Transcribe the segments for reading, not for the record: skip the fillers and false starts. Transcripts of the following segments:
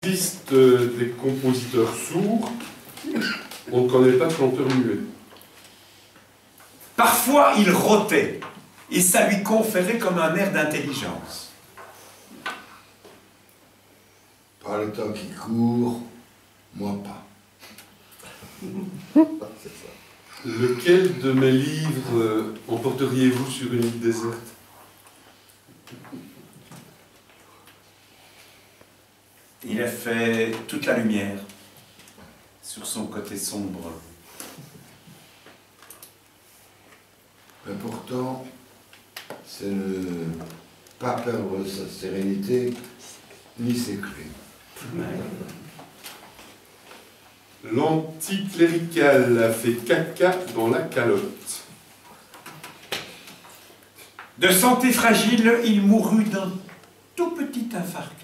Liste des compositeurs sourds, on ne connaît pas de chanteur muet. Parfois, il rotait, et ça lui conférait comme un air d'intelligence. Par le temps qui court, moi pas. Lequel de mes livres emporteriez-vous sur une île déserte? Il a fait toute la lumière sur son côté sombre. L'important, c'est ne pas perdre sa sérénité ni ses clés. L'anticlérical a fait caca dans la calotte. De santé fragile, il mourut d'un tout petit infarctus.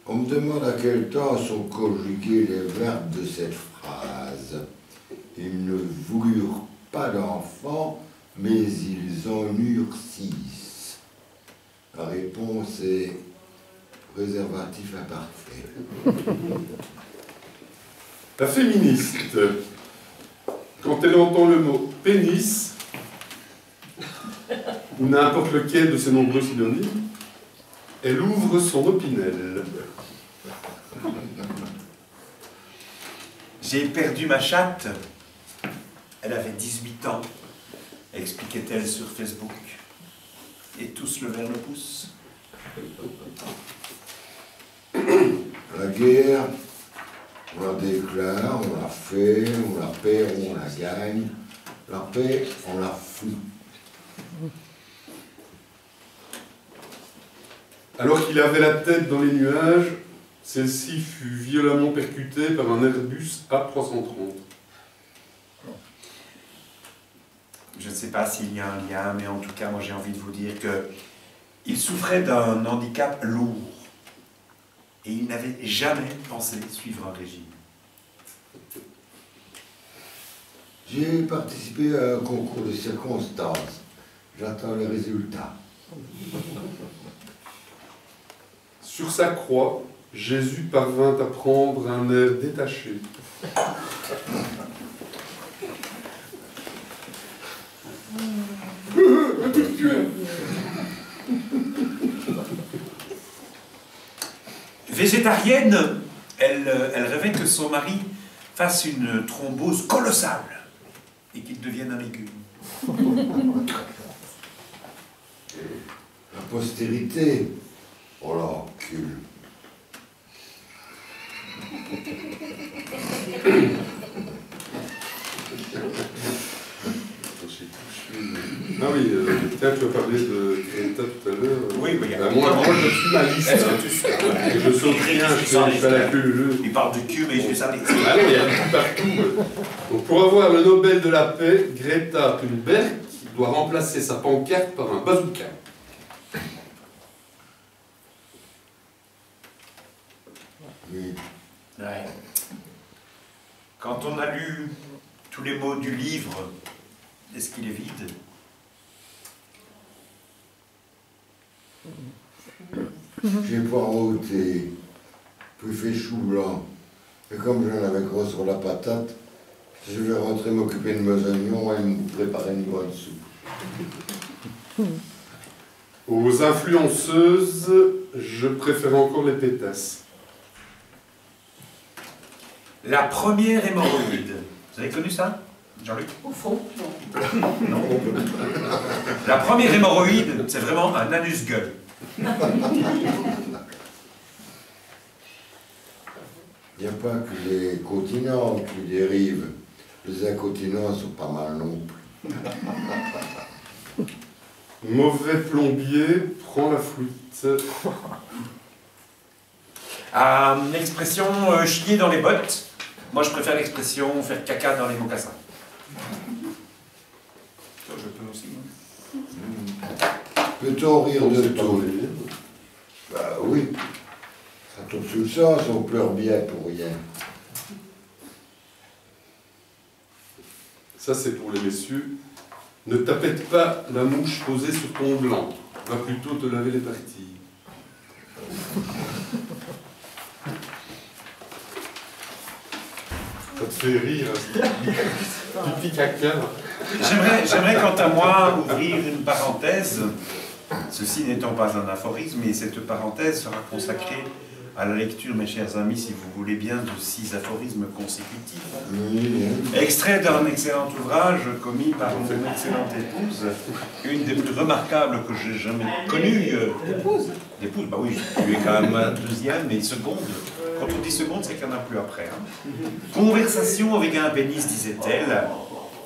On me demande à quel temps sont conjugués les verbes de cette phrase. Ils ne voulurent pas d'enfants, mais ils en eurent 6. La réponse est préservatif imparfait. La féministe, quand elle entend le mot pénis, ou n'importe lequel de ses nombreux synonymes, elle ouvre son opinel. J'ai perdu ma chatte. Elle avait 18 ans, expliquait-elle sur Facebook. Et tous levèrent le pouce. La guerre, on la déclare, on la fait, on la perd, on la gagne. La paix, on la fout. Alors qu'il avait la tête dans les nuages, celle-ci fut violemment percutée par un Airbus A330. Je ne sais pas s'il y a un lien, mais en tout cas, moi j'ai envie de vous dire qu'il souffrait d'un handicap lourd. Et il n'avait jamais pensé suivre un régime. J'ai participé à un concours de circonstances. J'attends les résultats. Sur sa croix, Jésus parvint à prendre un air détaché. Végétarienne, elle rêvait que son mari fasse une thrombose colossale et qu'il devienne un légume. La postérité, on la recule. Ah oui, tiens, tu as parlé de Greta tout à l'heure. Oui, oui. Moi, je suis ma liste. Et je saute rien, je fais la queue. Il parle du cul, mais je fais ça. Ah non, il y a tout partout. Donc, pour avoir le Nobel de la paix, Greta Thunberg doit remplacer sa pancarte par un bazooka. Oui. Ouais. Quand on a lu tous les mots du livre, est-ce qu'il est vide? J'ai pas ôté, puis fait chou blanc. Et comme j'en avais gros sur la patate, je vais rentrer m'occuper de mes oignons et me préparer une bonne soupe. Aux influenceuses, je préfère encore les pétasses. La première hémorroïde. Vous avez connu ça, Jean-Luc? Au fond, non. Non. La première hémorroïde, c'est vraiment un anus-gueule. Il n'y a pas que les continents qui dérivent. Les incontinents sont pas mal non plus. Mauvais plombier prend la flûte. L'expression chier dans les bottes. Moi, je préfère l'expression faire caca dans les mocassins. Ça, je peux aussi. Peut-on rire de tout? Bah oui. Ça tombe sous le sens, on pleure bien pour rien. Ça, c'est pour les messieurs. Ne tapette pas la mouche posée sur ton blanc. Va plutôt te laver les parties. Ça te fait rire, pipi caca. J'aimerais quant à moi ouvrir une parenthèse, ceci n'étant pas un aphorisme, mais cette parenthèse sera consacrée à la lecture, mes chers amis, si vous voulez bien, de 6 aphorismes consécutifs. Extrait d'un excellent ouvrage commis par mon excellente épouse, une des plus remarquables que j'ai jamais connues. L'épouse, bah oui, tu es quand même un deuxième, mais seconde. Quand on dit seconde, c'est qu'il n'y en a plus après. Hein. Conversation avec un pénis, disait-elle.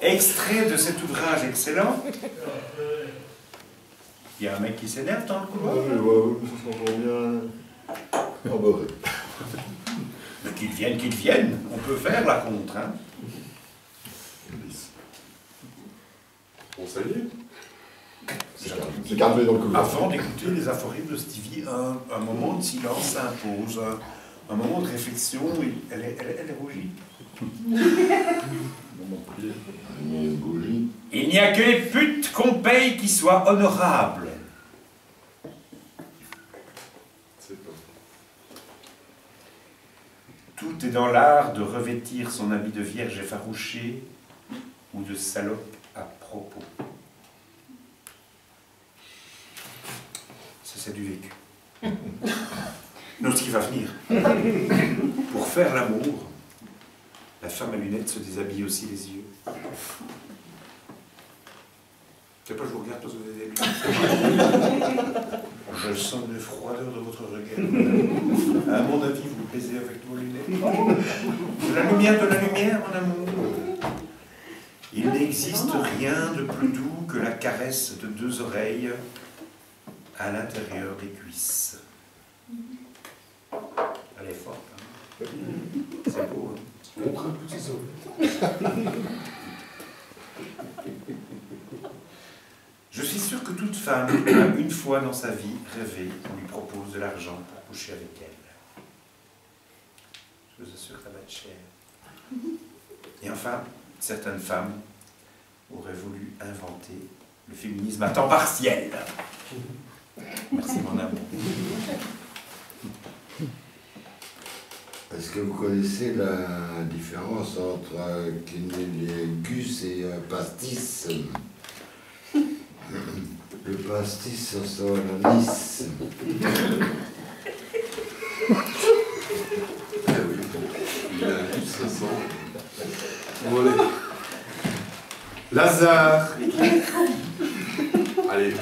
Extrait de cet ouvrage excellent. Il y a un mec qui s'énerve dans le couloir. Ça s'entend bien. Oh, bah oui. Mais qu'ils viennent. On peut faire la contre. Hein. Bon, ça y est. C'est calmé dans le couloir. Avant d'écouter les aphorismes de Stevie, un moment de silence s'impose, un moment de réflexion, elle est rougie. Il n'y a que les putes qu'on paye qui soient honorables. Tout est dans l'art de revêtir son habit de vierge effarouchée ou de salope à propos. Ça, c'est du vécu. Non, ce qui va venir. Pour faire l'amour, la femme à lunettes se déshabille aussi les yeux. C'est pas, je vous regarde parce que vous avez des lunettes. Je sens le froideur de votre regard. À mon avis, vous plaisez avec vos lunettes. De la lumière, mon amour. Il n'existe rien de plus doux que la caresse de 2 oreilles à l'intérieur des cuisses. Elle est forte, hein. C'est beau, hein. Montre un petit oreilles. Je suis sûr que toute femme a une fois dans sa vie rêvé qu'on lui propose de l'argent pour coucher avec elle. Je vous assure que ça va être cher. Et enfin, certaines femmes auraient voulu inventer le féminisme à temps partiel. Merci mon amour. Est-ce que vous connaissez la différence entre cunnilingus et pastis? Le pastis, ça sent la lisse. Ah oui, il a un but, ça sent. Bon, allez. Lazare. Allez.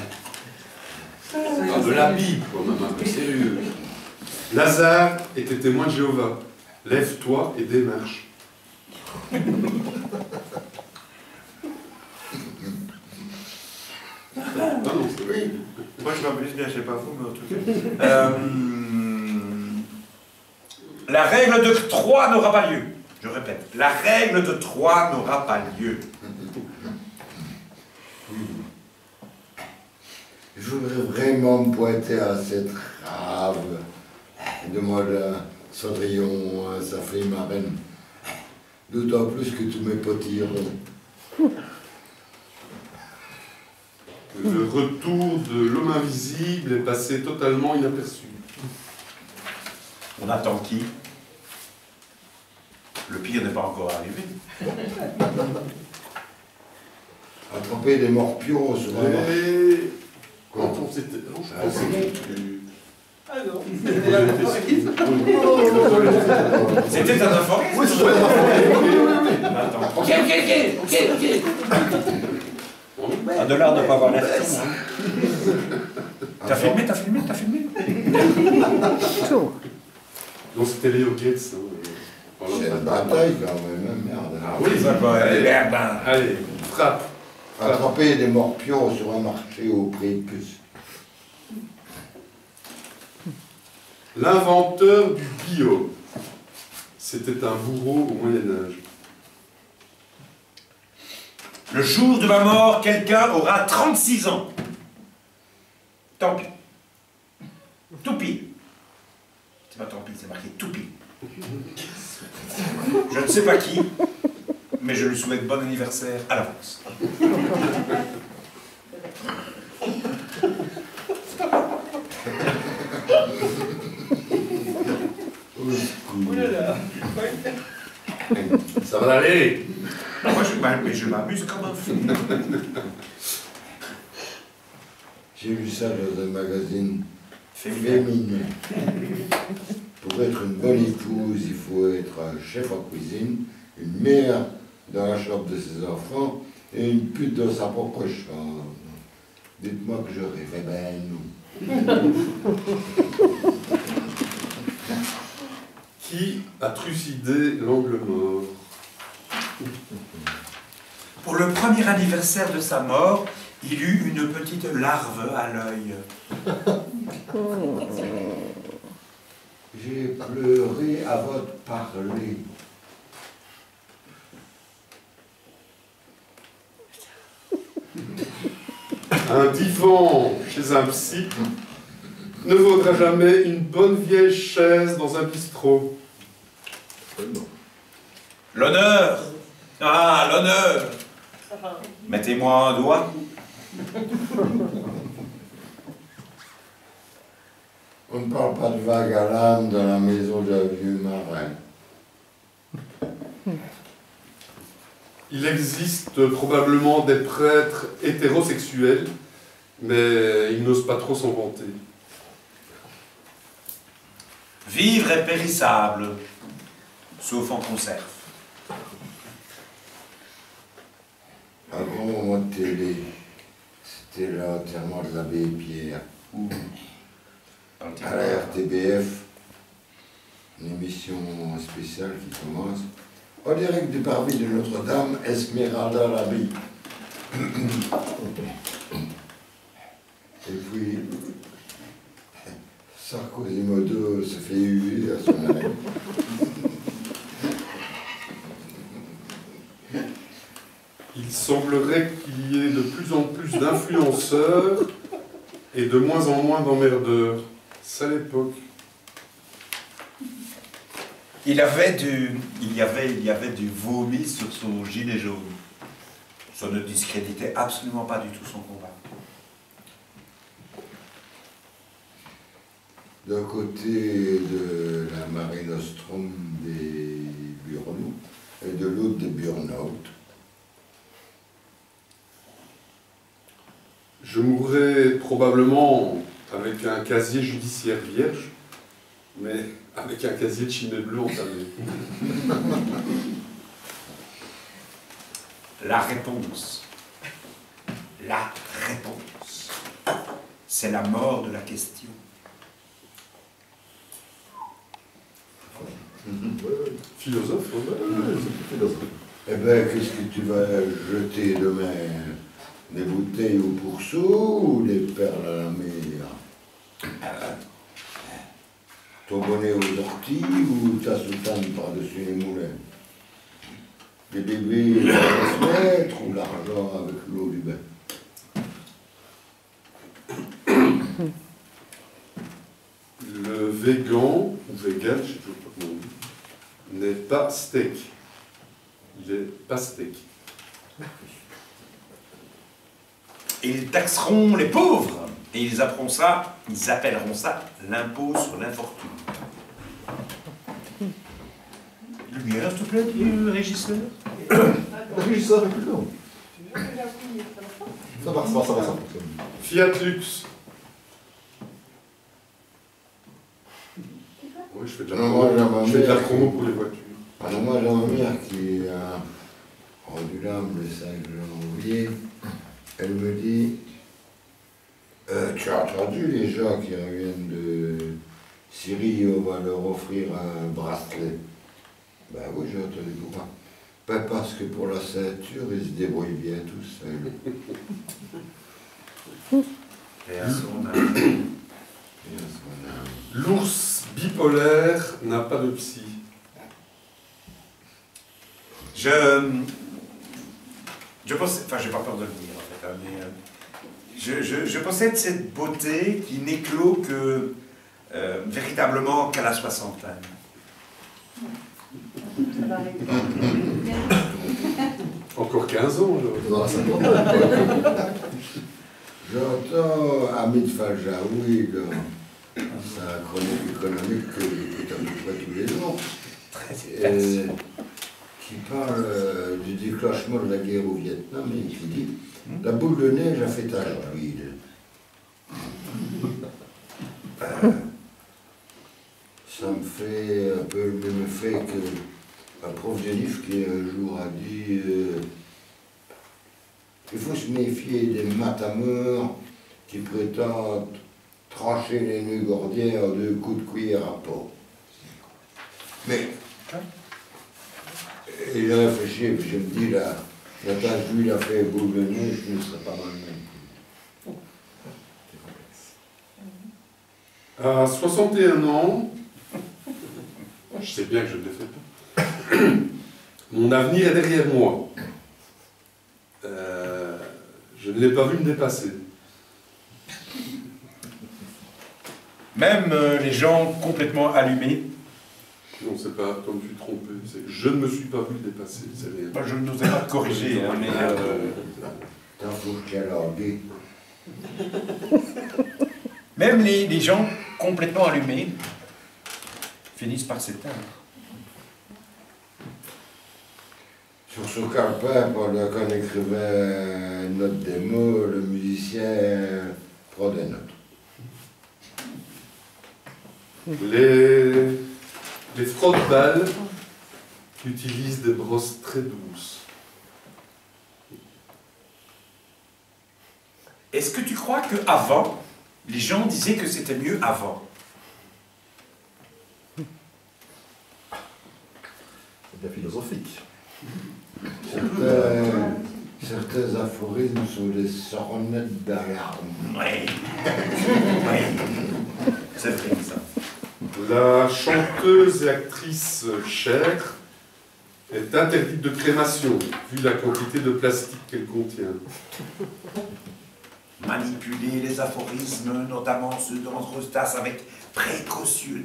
Ah, de la Bible, quand même, un peu sérieux. Lazare était témoin de Jéhovah. Lève-toi et démarche. Ah non, c'est vrai. Moi je m'amuse bien, je sais pas vous, mais en tout cas. La règle de 3 n'aura pas lieu. Je répète, la règle de 3 n'aura pas lieu. Je voudrais vraiment me pointer à cette rave de mode Cendrillon, ça fait marraine. D'autant plus que tous mes potes y iront. Le retour de l'homme invisible est passé totalement inaperçu. On attend qui? Le pire n'est pas encore arrivé. Attraper des morpions sur un marché. Et quand on s'était... Non, je pense que Ah non, C'était un aphorisme. Oui, c'est un Attends. Ok. Un dollar de pas avoir l'air. T'as filmé. donc c'était Léo Gates. C'est une bataille quand même, hein, merde. Ah oui, Ça va, allez, merde. allez, frappe. Attraper des morpions sur un marché au prix de puce. L'inventeur du bio. C'était un bourreau au Moyen-Âge. Le jour de ma mort, quelqu'un aura 36 ans. Tant pis. Tout pile. C'est pas tant pis, c'est marqué tout pile. Je ne sais pas qui, mais je lui souhaite bon anniversaire à l'avance. Oh là là. Ça va aller. Moi, je m'amuse comme un fou. J'ai lu ça dans un magazine Féminin. féminin. Pour être une bonne épouse, il faut être un chef en cuisine, une mère dans la chambre de ses enfants et une pute dans sa propre chambre. Dites-moi que je rêvais, ben non. Qui a trucidé l'angle mort? Pour le premier anniversaire de sa mort, il eut une petite larve à l'œil. J'ai pleuré à votre parler. Un divan chez un psy ne vaudra jamais une bonne vieille chaise dans un bistrot. L'honneur! Ah, l'honneur! Mettez-moi un doigt. On ne parle pas de vague à l'âme dans la maison d'un vieux marin. Il existe probablement des prêtres hétérosexuels, mais ils n'osent pas trop s'en vanter. Vivre est périssable, sauf en conserve. Avant mon télé, c'était l'enterrement de l'abbé Pierre. À la RTBF, une émission spéciale qui commence. En direct du parvis de Notre-Dame, Esmeralda l'abbaye. Et puis, Sarkozy Modo se fait huer à son arrêt. Il semblerait qu'il y ait de plus en plus d'influenceurs et de moins en moins d'emmerdeurs. C'est l'époque. Il y avait du vomi sur son gilet jaune. Ça ne discréditait absolument pas du tout son combat. D'un côté de la Mare Nostrum des Burnous et de l'autre des Burnout. Je mourrai probablement avec un casier judiciaire vierge, mais avec un casier de Chimay bleu entamé. La réponse. La réponse. C'est la mort de la question. Philosophe, Eh bien, qu'est-ce que tu vas jeter demain? Des bouteilles au pourceau ou des perles à la mer? Ton bonnet aux orties ou ta soutane par-dessus les moulins? Des bébés à se mettre ou l'argent avec l'eau du bain? Le végan, ou vegan, je ne sais pas comment on dit, n'est pas steak. Il est pastèque. Ils taxeront les pauvres et ils appelleront ça l'impôt sur l'infortune. Lumière, s'il te plaît, du régisseur. Régisseur, écoute-donc. Ça va. Fiat Lux. Oui, je fais de la Non, promo, je fais de la mère promo pour les voitures. Alors moi, j'ai ma mère qui a rendu l'âme le 5 janvier. Elle me dit, tu as entendu les gens qui reviennent de Syrie, on va leur offrir un bracelet. Ben oui, j'ai entendu pourquoi. Ben parce que pour la ceinture, ils se débrouillent bien tout seuls. Et à son âme. L'ours bipolaire n'a pas de psy. Je possède, enfin j'ai pas peur de le dire en fait, hein, mais je possède cette beauté qui n'éclot que véritablement qu'à la soixantaine. Encore 15 ans, alors. Dans la cinquantaine. J'entends Hamid Fajaoui sa chronique économique que j'écoute à peu près tous les jours, qui parle du déclenchement de la guerre au Vietnam et qui dit « La boule de neige a fait tache d'huile ». Ça me fait un peu le même effet qu'un prof de livre qui un jour a dit il faut se méfier des matameurs qui prétendent trancher les nœuds gordiens en 2 coups de cuillère à peau. Mais il a réfléchi et puis je me dis la tache d'huile a fait boule de neige, je ne serais pas mal même. À 61 ans, je sais bien que je ne l'ai fait pas, mon avenir est derrière moi. Je ne l'ai pas vu me dépasser. Même les gens complètement allumés. Non, c'est pas comme je suis trompé, c'est je ne me suis pas vu le dépasser, c'est rien. Moi, je n'osais pas te corriger, hein, mais... T'en faut que tu largué. Même les gens complètement allumés finissent par s'éteindre. Sur ce calepin, pendant qu'on écrivait une note des mots, le musicien prend des notes. Les frotte-balles utilisent des brosses très douces. Est-ce que tu crois qu'avant, les gens disaient que c'était mieux avant? C'est bien philosophique. Certains aphorismes sont des sornettes d'alarme. Oui. Oui. C'est vrai, ça. La chanteuse et actrice Cher est interdite de crémation, vu la quantité de plastique qu'elle contient. Manipuler les aphorismes, notamment ceux de l'entrestas, avec précaution,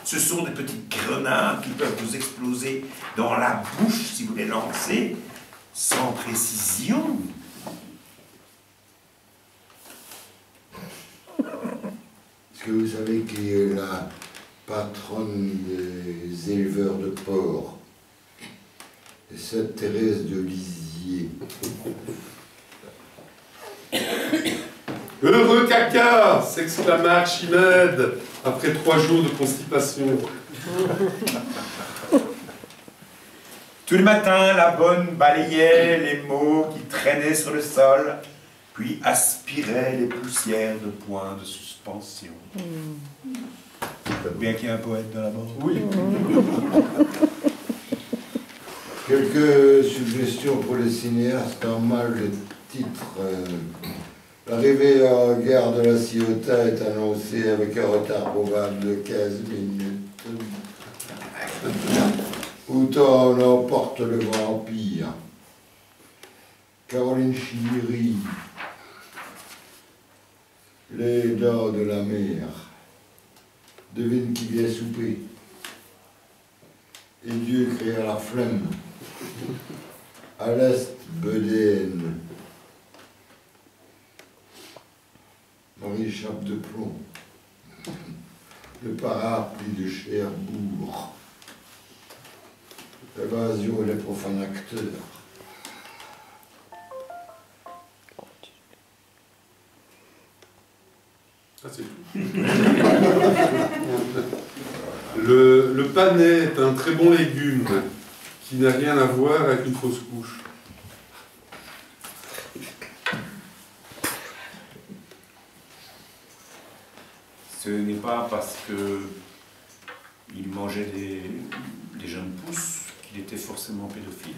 ce sont des petites grenades qui peuvent vous exploser dans la bouche si vous les lancez sans précision. Est-ce que vous savez qui est la patronne des éleveurs de porcs? C'est Thérèse de Lisieux. Heureux caca, s'exclama Archimède après 3 jours de constipation. Tous les matins, la bonne balayait les mots qui traînaient sur le sol, puis aspirait les poussières de points de suspension. Bien qu'il y ait un poète dans la mort. Oui. Quelques suggestions pour les cinéastes en mal de titre. L'arrivée en gare de la Ciotat est annoncée avec un retard probable de 15 minutes. Autant on emporte le vampire. Caroline Chimiri. Les dents de la mer. Devine qui vient souper. Et Dieu créa la flemme. À l'est, Bedaine. Marie Chape de plomb. Le parapluie de Cherbourg. L'évasion et les profanes acteurs. Ah, c'est tout. Le panais est un très bon légume qui n'a rien à voir avec une fausse couche. Ce n'est pas parce que il mangeait des jeunes pousses qu'il était forcément pédophile.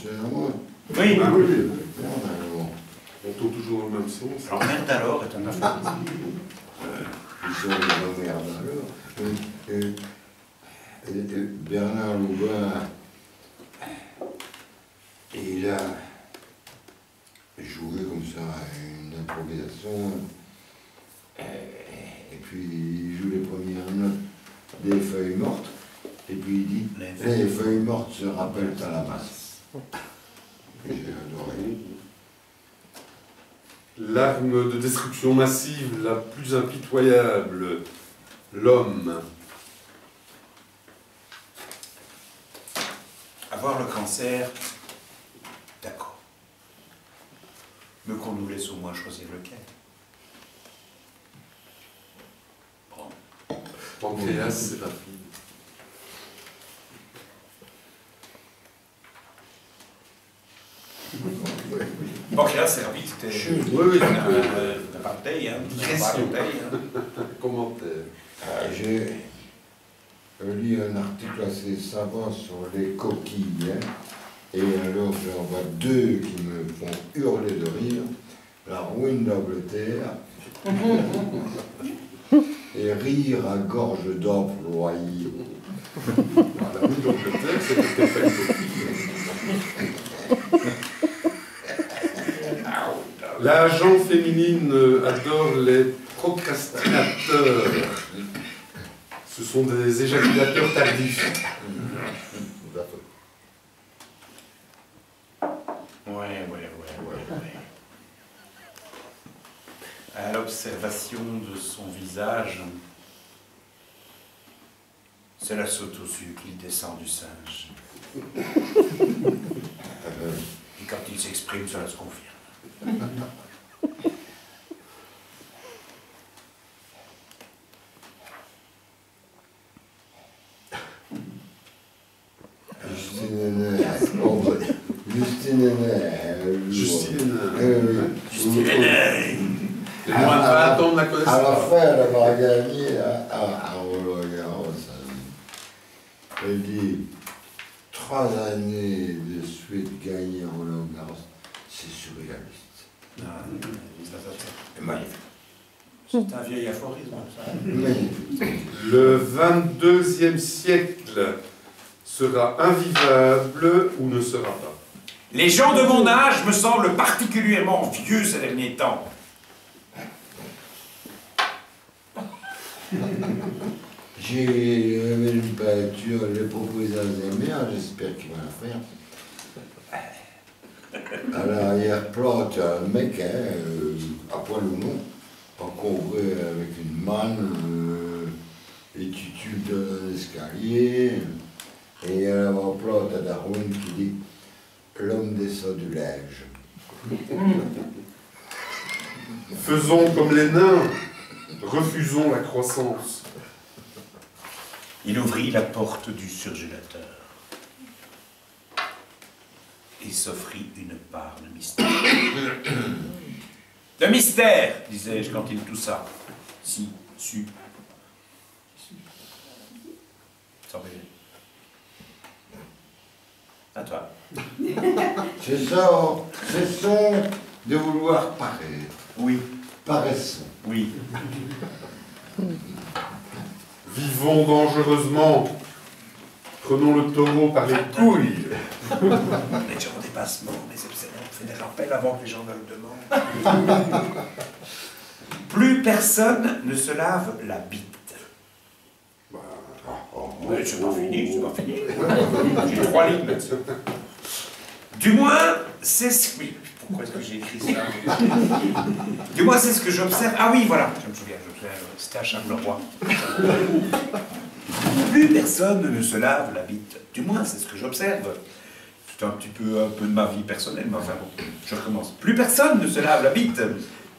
C'est à moi. Oui. Ah, Oui, oui. alors. On tourne toujours dans le même sens. Alors merde alors est un aphorisme. Ils sont les emmerdes alors. Bernard Louvain, il a joué comme ça une improvisation, et puis il joue les premières notes des feuilles mortes, et puis il dit « Les feuilles mortes se rappellent à la masse ». l'arme de destruction massive la plus impitoyable, l'homme. Avoir le cancer, d'accord. Mais qu'on nous laisse au moins choisir lequel. Pancréas, c'est rapide. Pancréas, c'est rapide, c'était... Oui, T'as pas bouteille, hein? Question. Hein? Commentaire. J'ai lu un article assez savant sur les coquilles, hein, et alors j'en vois deux qui me font hurler de rire. La ruine d'Angleterre et rire à gorge d'employé. La ruine d'Angleterre, c'est tout à fait une coquille. La gente féminine adore les procrastinateurs. Ce sont des éjaculateurs tardifs. Ouais. À l'observation de son visage, cela saute aux yeux qu'il descend du singe. Et quand il s'exprime, cela se confirme. Justine. À Les moins de 20 ans ne la connaissent la pas. fin, elle va gagner à Roland Garros. Elle dit 3 années de suite gagner à Roland Garros, c'est surréaliste. C'est magnifique. C'est un vieil aphorisme, ça. Magnifique. Le 22e siècle sera invivable ou ne sera pas. Les gens de mon âge me semblent particulièrement vieux ces derniers temps. J'ai une peinture, je l'ai proposée à Zemmer, j'espère qu'il va la faire. À l'arrière-plan, tu as un mec, à poil ou non, encombré avec une manne, et tu tues dans l'escalier, et à l'avant-plan, tu as Darwin qui dit « L'homme descend du linge ». Faisons comme les nains, refusons la croissance. Il ouvrit la porte du surgélateur et s'offrit une part de mystère. De mystère, disais-je quand il toussa. Si, su. Sans bébé. À toi. C'est ça, cessons de vouloir paraître. Oui, Paraissons. oui. Vivons dangereusement. Prenons le taureau par les couilles. Les gens en dépassement, mais c'est on fait des rappels avant que les gens ne le demandent. Plus personne ne se lave la bite. Mais c'est pas fini, c'est pas fini. J'ai 3 lignes là-dessus. Du moins, c'est ce que... Oui, pourquoi est-ce que j'ai écrit ça? Du moins, c'est ce que j'observe. Ah oui, voilà, je me souviens, c'était à Charleroi. Plus personne ne se lave la bite. Du moins, c'est ce que j'observe. C'est un peu de ma vie personnelle, mais enfin bon, je recommence. Plus personne ne se lave la bite.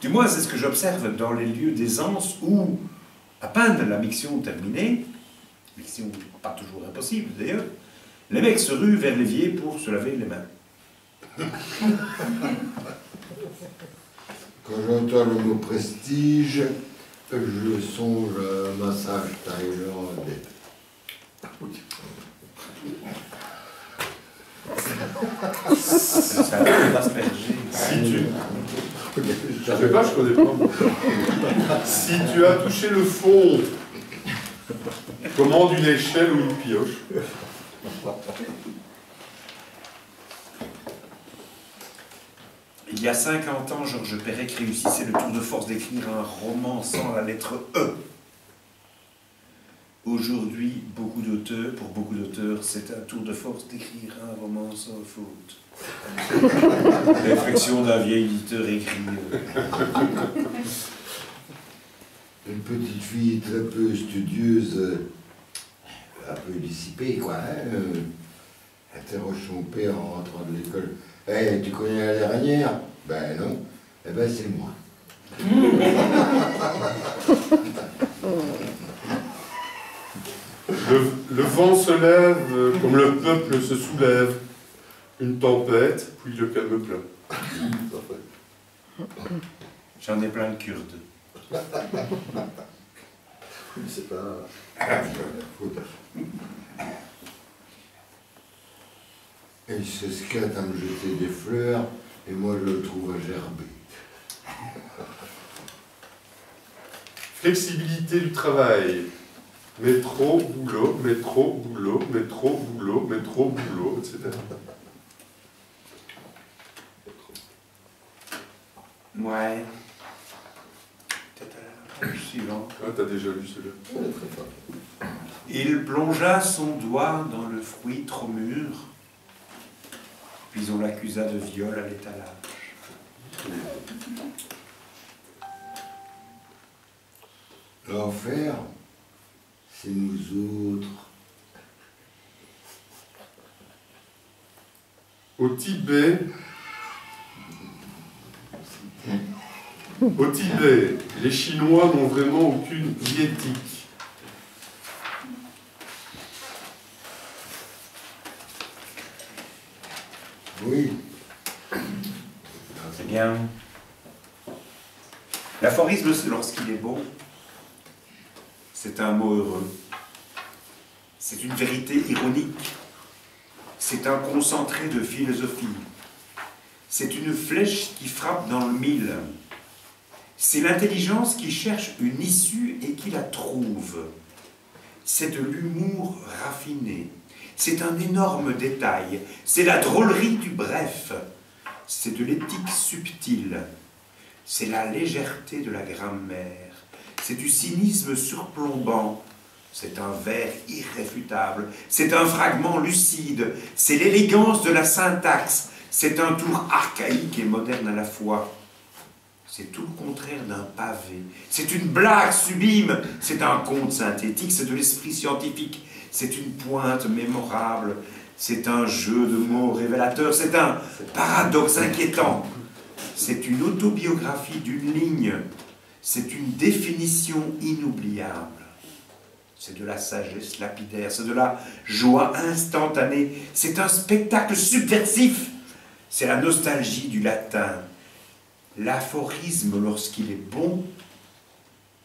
Du moins, c'est ce que j'observe dans les lieux d'aisance où, à peine la miction terminée, miction pas toujours impossible d'ailleurs, les mecs se ruent vers l'évier pour se laver les mains. Quand j'entends le mot prestige, je songe à un massage thaïlandais. Ça va asperger. Si tu... Je sais pas, je connais pas. Si tu as touché le fond, commande une échelle ou une pioche. Il y a 50 ans, Georges Perec réussissait le tour de force d'écrire un roman sans la lettre E. Aujourd'hui, beaucoup d'auteurs beaucoup d'auteurs, c'est un tour de force d'écrire un roman sans faute. Réflexion d'un vieil éditeur écrit. Une petite fille très peu studieuse, un peu dissipée, quoi. Interroge son père en rentrant de l'école. « Hey, tu connais la dernière ?»« Ben non. »« Eh ben c'est moi. » Le vent se lève comme le peuple se soulève. Une tempête, puis le calme plein. J'en ai plein de Kurdes. C'est pas... Il se scatte à me jeter des fleurs, et moi je le trouve à gerber. Flexibilité du travail. Métro, boulot, métro, boulot, métro, boulot, métro, boulot, etc. Ouais. Peut-être à la page suivante. Ah, t'as déjà lu celui-là. Il plongea son doigt dans le fruit trop mûr, puis on l'accusa de viol à l'étalage. L'enfer, c'est nous autres. Au Tibet, les Chinois n'ont vraiment aucune vie éthique. Oui. C'est bien. L'aphorisme, lorsqu'il est bon, c'est un mot heureux. C'est une vérité ironique. C'est un concentré de philosophie. C'est une flèche qui frappe dans le mille. C'est l'intelligence qui cherche une issue et qui la trouve. C'est de l'humour raffiné. C'est un énorme détail. C'est la drôlerie du bref. C'est de l'éthique subtile. C'est la légèreté de la grammaire. C'est du cynisme surplombant. C'est un vers irréfutable. C'est un fragment lucide. C'est l'élégance de la syntaxe. C'est un tour archaïque et moderne à la fois. C'est tout le contraire d'un pavé. C'est une blague sublime. C'est un conte synthétique. C'est de l'esprit scientifique. C'est une pointe mémorable. C'est un jeu de mots révélateur. C'est un paradoxe inquiétant. C'est une autobiographie d'une ligne. C'est une définition inoubliable. C'est de la sagesse lapidaire. C'est de la joie instantanée. C'est un spectacle subversif. C'est la nostalgie du latin. L'aphorisme, lorsqu'il est bon,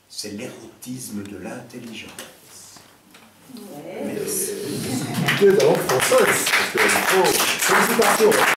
c'est l'érotisme de l'intelligence. Merci. Écoutez, la langue française. Félicitations.